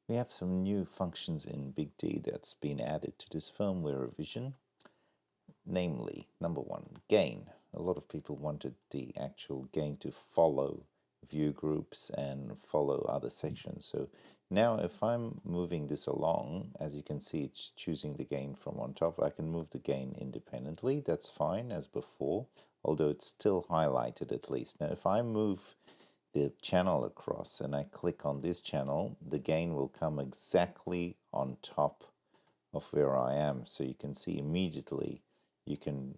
We have some new functions in Big D that's been added to this firmware revision, namely, number one, gain. A lot of people wanted the actual gain to follow view groups and follow other sections. So now if I'm moving this along, as you can see, it's choosing the gain from on top. I can move the gain independently. That's fine as before, although it's still highlighted at least. Now if I move the channel across and I click on this channel, the gain will come exactly on top of where I am. So you can see immediately you can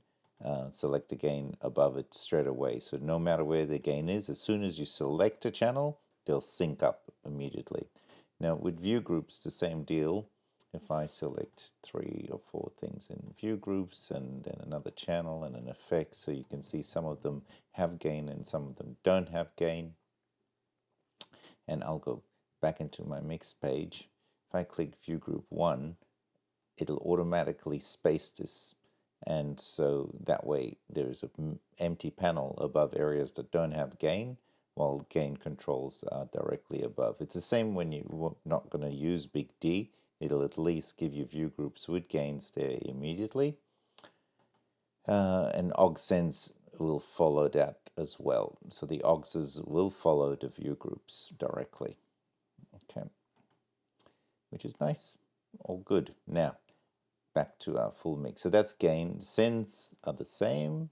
select the gain above it straight away. So no matter where the gain is, as soon as you select a channel, they'll sync up immediately. Now with view groups, the same deal. If I select 3 or 4 things in view groups and then another channel and an effect, so you can see some of them have gain and some of them don't have gain. And I'll go back into my mix page. If I click view group 1, it'll automatically space this, and so that way there's an empty panel above areas that don't have gain, while gain controls are directly above. It's the same when you're not going to use Big D. It'll at least give you view groups with gains there immediately, and OggSense will follow that as well. So the OGSs will follow the view groups directly. Okay, which is nice. All good. Now, back to our full mix. So that's gain. Sends are the same.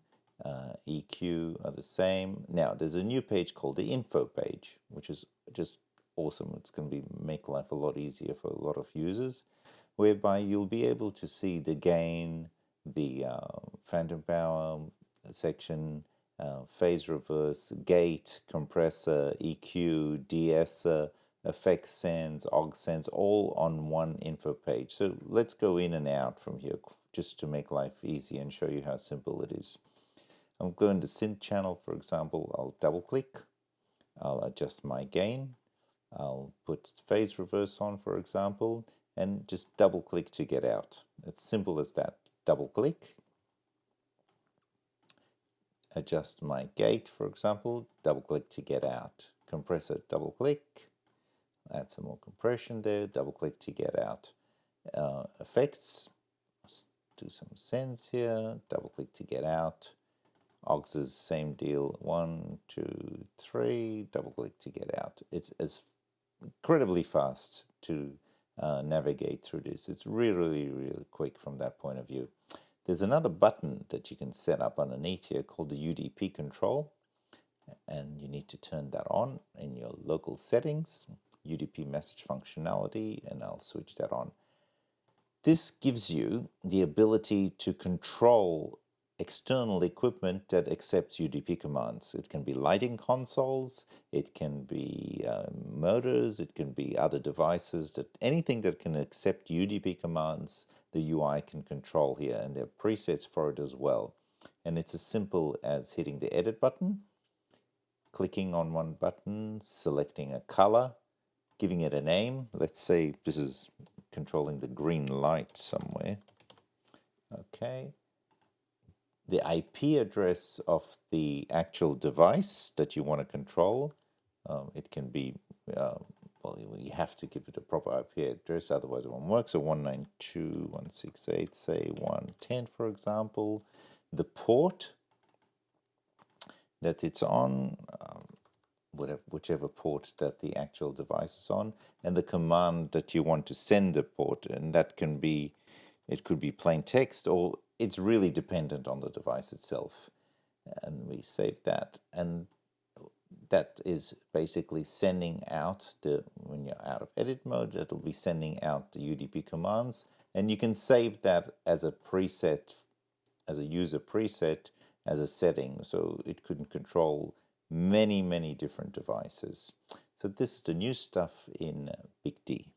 EQ are the same. Now, there's a new page called the info page, which is just awesome. It's going to make life a lot easier for a lot of users, whereby you'll be able to see the gain, the phantom power section, phase reverse, gate, compressor, EQ, de-esser, effect sense, og sense, all on one info page. So let's go in and out from here just to make life easy and show you how simple it is. I'm going to synth channel, for example. I'll double click. I'll adjust my gain. I'll put phase reverse on, for example, and just double click to get out. It's simple as that. Double click. Adjust my gate, for example, double click to get out. Compressor, double click. Add some more compression there, double click to get out. Effects, let's do some sense here, double click to get out. OGSs, same deal, 1, 2, 3, double click to get out. It's incredibly fast to navigate through this. It's really quick from that point of view. There's another button that you can set up underneath here called the Udp Control, and you need to turn that on in your local settings, UDP message functionality, and I'll switch that on. This gives you the ability to control external equipment that accepts UDP commands. It can be lighting consoles, it can be motors, it can be other devices, anything that can accept UDP commands, the UI can control here, and there are presets for it as well. And it's as simple as hitting the edit button, clicking on one button, selecting a color, giving it a name. Let's say this is controlling the green light somewhere. Okay. The IP address of the actual device that you want to control. It can be, well, you have to give it a proper IP address, otherwise it won't work. So 192.168, say 110, for example. The port that it's on, whichever port that the actual device is on, and the command that you want to send the port, and that can be, it could be plain text, or it's really dependent on the device itself. And we save that, and that is basically sending out when you're out of edit mode, it'll be sending out the UDP commands, and you can save that as a preset, as a user preset, as a setting, so it could control many different devices. So this is the new stuff in Big D.